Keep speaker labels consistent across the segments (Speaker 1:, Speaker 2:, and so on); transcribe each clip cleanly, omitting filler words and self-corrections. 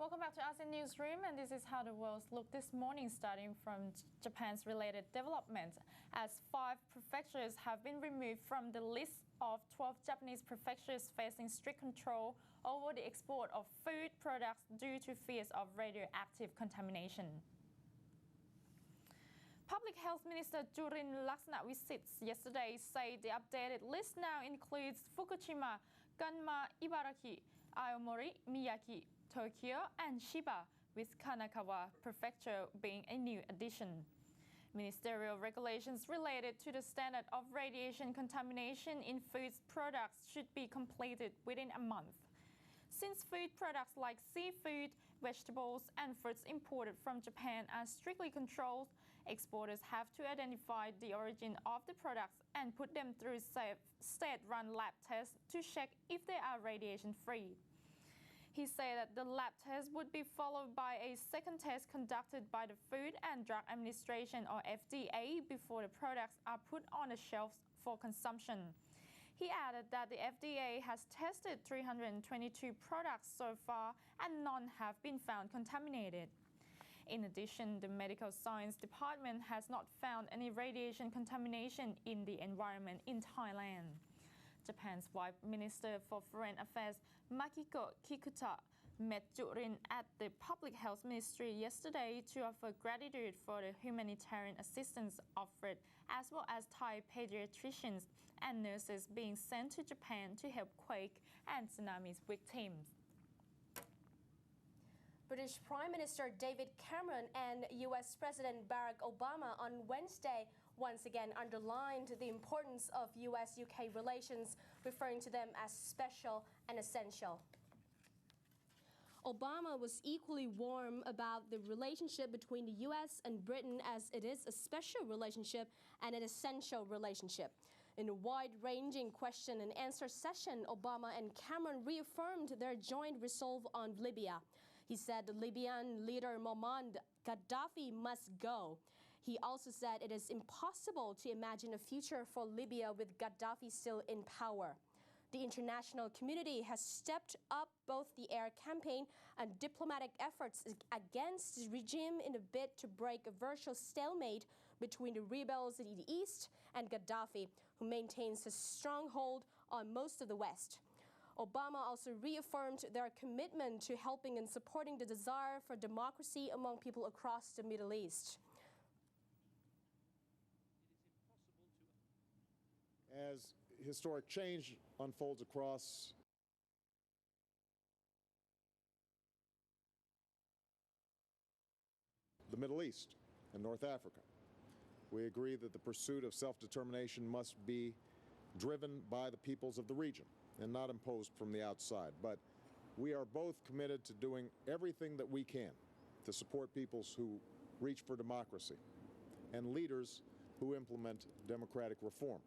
Speaker 1: Welcome back to ASEAN Newsroom, and this is how the world looked this morning, starting from Japan's related development, as 5 prefectures have been removed from the list of 12 Japanese prefectures facing strict control over the export of food products due to fears of radioactive contamination. Public Health Minister Jurin Laksanavisit yesterday said the updated list now includes Fukushima, Gunma, Ibaraki, Aomori, Miyagi, Tokyo and Chiba, with Kanagawa Prefecture being a new addition. Ministerial regulations related to the standard of radiation contamination in food products should be completed within a month. Since food products like seafood, vegetables and fruits imported from Japan are strictly controlled, exporters have to identify the origin of the products and put them through state-run lab tests to check if they are radiation-free. He said that the lab test would be followed by a second test conducted by the Food and Drug Administration or FDA before the products are put on the shelves for consumption. He added that the FDA has tested 322 products so far and none have been found contaminated. In addition, the Medical Science Department has not found any radiation contamination in the environment in Thailand. Japan's Vice Minister for Foreign Affairs Makiko Kikuta met Jurin at the Public Health Ministry yesterday to offer gratitude for the humanitarian assistance offered, as well as Thai pediatricians and nurses being sent to Japan to help quake and tsunami victims.
Speaker 2: British Prime Minister David Cameron and US President Barack Obama on Wednesday once again underlined the importance of US-UK relations, referring to them as special and essential. Obama was equally warm about the relationship between the US and Britain, as it is a special relationship and an essential relationship. In a wide-ranging question and answer session, Obama and Cameron reaffirmed their joint resolve on Libya. He said the Libyan leader Muammar Gaddafi must go. He also said it is impossible to imagine a future for Libya with Gaddafi still in power. The international community has stepped up both the air campaign and diplomatic efforts against the regime in a bid to break a virtual stalemate between the rebels in the east and Gaddafi, who maintains a stronghold on most of the West. Obama also reaffirmed their commitment to helping and supporting the desire for democracy among people across the Middle East.
Speaker 3: As historic change unfolds across the Middle East and North Africa, we agree that the pursuit of self-determination must be driven by the peoples of the region and not imposed from the outside. But we are both committed to doing everything that we can to support peoples who reach for democracy and leaders who implement democratic reform.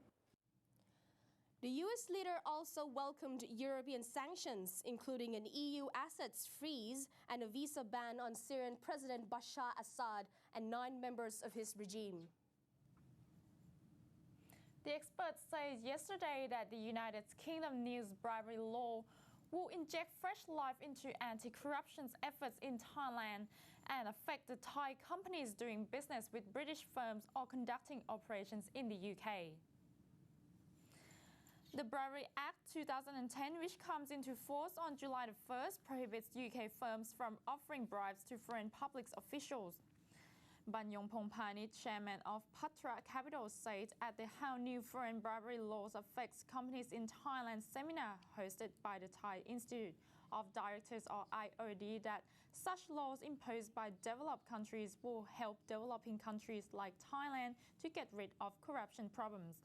Speaker 2: The U.S. leader also welcomed European sanctions, including an EU assets freeze and a visa ban on Syrian President Bashar Assad and 9 members of his regime.
Speaker 1: The experts said yesterday that the United Kingdom new bribery law will inject fresh life into anti-corruption efforts in Thailand and affect the Thai companies doing business with British firms or conducting operations in the UK. The Bribery Act 2010, which comes into force on July the 1st, prohibits UK firms from offering bribes to foreign public officials. Banyong Pongpanit, chairman of part4 Capital, said at the How New Foreign Bribery Laws Affects Companies in Thailand seminar hosted by the Thai Institute of Directors or IOD that such laws imposed by developed countries will help developing countries like Thailand to get rid of corruption problems.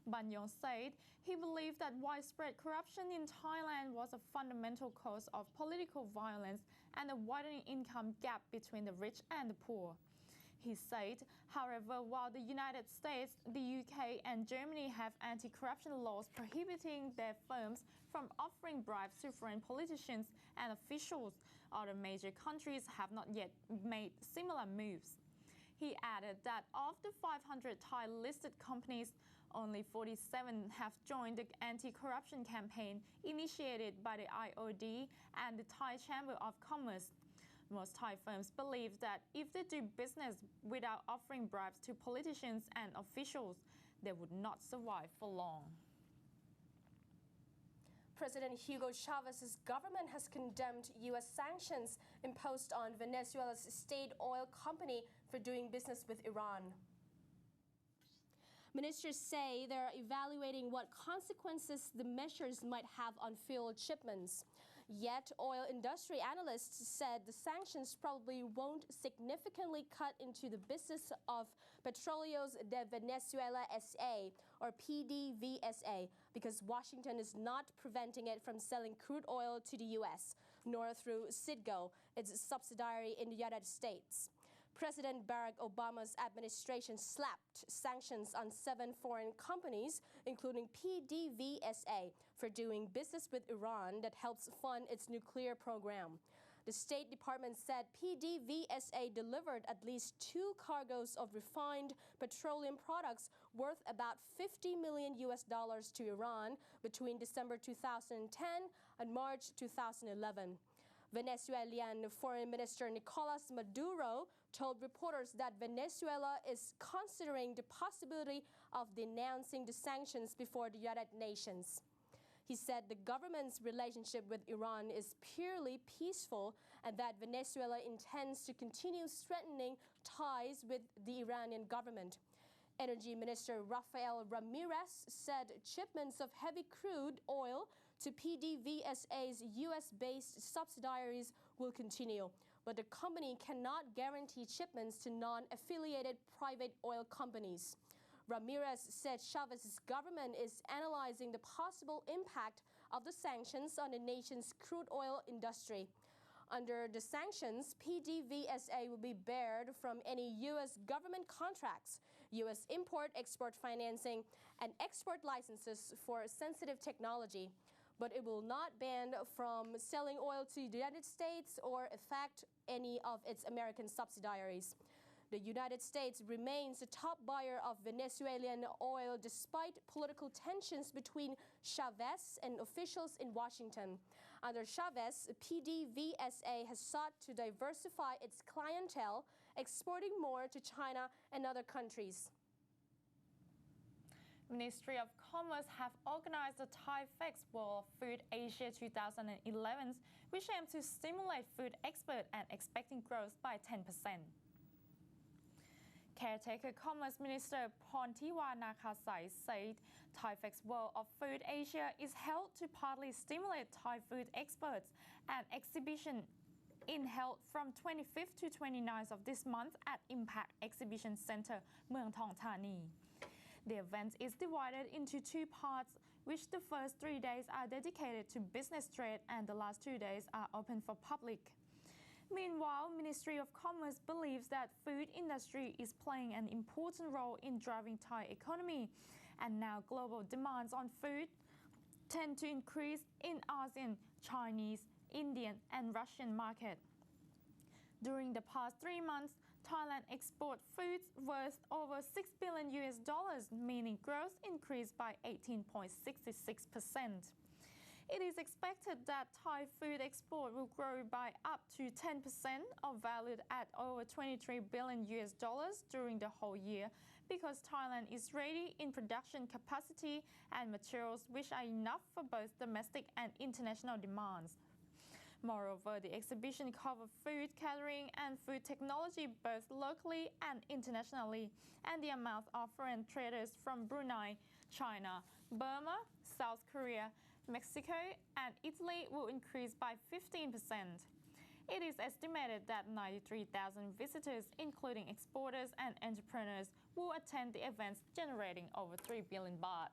Speaker 1: Banyong said he believed that widespread corruption in Thailand was a fundamental cause of political violence and a widening income gap between the rich and the poor. He said, however, while the United States, the UK and Germany have anti-corruption laws prohibiting their firms from offering bribes to foreign politicians and officials, other major countries have not yet made similar moves. He added that of the 500 Thai listed companies, Only 47 have joined the anti-corruption campaign initiated by the IOD and the Thai Chamber of Commerce. Most Thai firms believe that if they do business without offering bribes to politicians and officials, they would not survive for long.
Speaker 2: President Hugo Chávez's government has condemned U.S. sanctions imposed on Venezuela's state oil company for doing business with Iran. Ministers say they're evaluating what consequences the measures might have on fuel shipments. Yet, oil industry analysts said the sanctions probably won't significantly cut into the business of Petróleos de Venezuela S.A. or PDVSA because Washington is not preventing it from selling crude oil to the U.S., nor through Citgo, its subsidiary in the United States. President Barack Obama's administration slapped sanctions on 7 foreign companies, including PDVSA, for doing business with Iran that helps fund its nuclear program. The State Department said PDVSA delivered at least 2 cargoes of refined petroleum products worth about $50 million to Iran between December 2010 and March 2011. Venezuelan Foreign Minister Nicolas Maduro told reporters that Venezuela is considering the possibility of denouncing the sanctions before the United Nations. He said the government's relationship with Iran is purely peaceful and that Venezuela intends to continue strengthening ties with the Iranian government. Energy Minister Rafael Ramirez said shipments of heavy crude oil to PDVSA's U.S.-based subsidiaries will continue, but the company cannot guarantee shipments to non-affiliated private oil companies. Ramirez said Chávez's government is analyzing the possible impact of the sanctions on the nation's crude oil industry. Under the sanctions, PDVSA will be barred from any U.S. government contracts, U.S. import-export financing, and export licenses for sensitive technology. But it will not ban from selling oil to the United States or affect any of its American subsidiaries. The United States remains the top buyer of Venezuelan oil despite political tensions between Chávez and officials in Washington. Under Chávez, PDVSA has sought to diversify its clientele, exporting more to China and other countries.
Speaker 1: Ministry of Commerce have organized the Thai Festival of Food Asia 2011, which aims to stimulate food exports and expecting growth by 10%. Caretaker Commerce Minister Phontiwa Nakasai said Thai Festival of Food Asia is held to partly stimulate Thai food exports. An exhibition is held from 25th to 29th of this month at Impact Exhibition Center, Mueang Thong Thani. The event is divided into 2 parts, which the first 3 days are dedicated to business trade and the last 2 days are open for public. Meanwhile, Ministry of Commerce believes that food industry is playing an important role in driving Thai economy, and now global demands on food tend to increase in ASEAN, Chinese, Indian, and Russian market. During the past 3 months, Thailand export foods worth over $6 billion, meaning growth increased by 18.66%. It is expected that Thai food export will grow by up to 10% or valued at over $23 billion during the whole year because Thailand is ready in production capacity and materials which are enough for both domestic and international demands. Moreover, the exhibition covers food catering and food technology both locally and internationally, and the amount of foreign traders from Brunei, China, Burma, South Korea, Mexico, and Italy will increase by 15%. It is estimated that 93,000 visitors, including exporters and entrepreneurs, will attend the events, generating over 3 billion baht.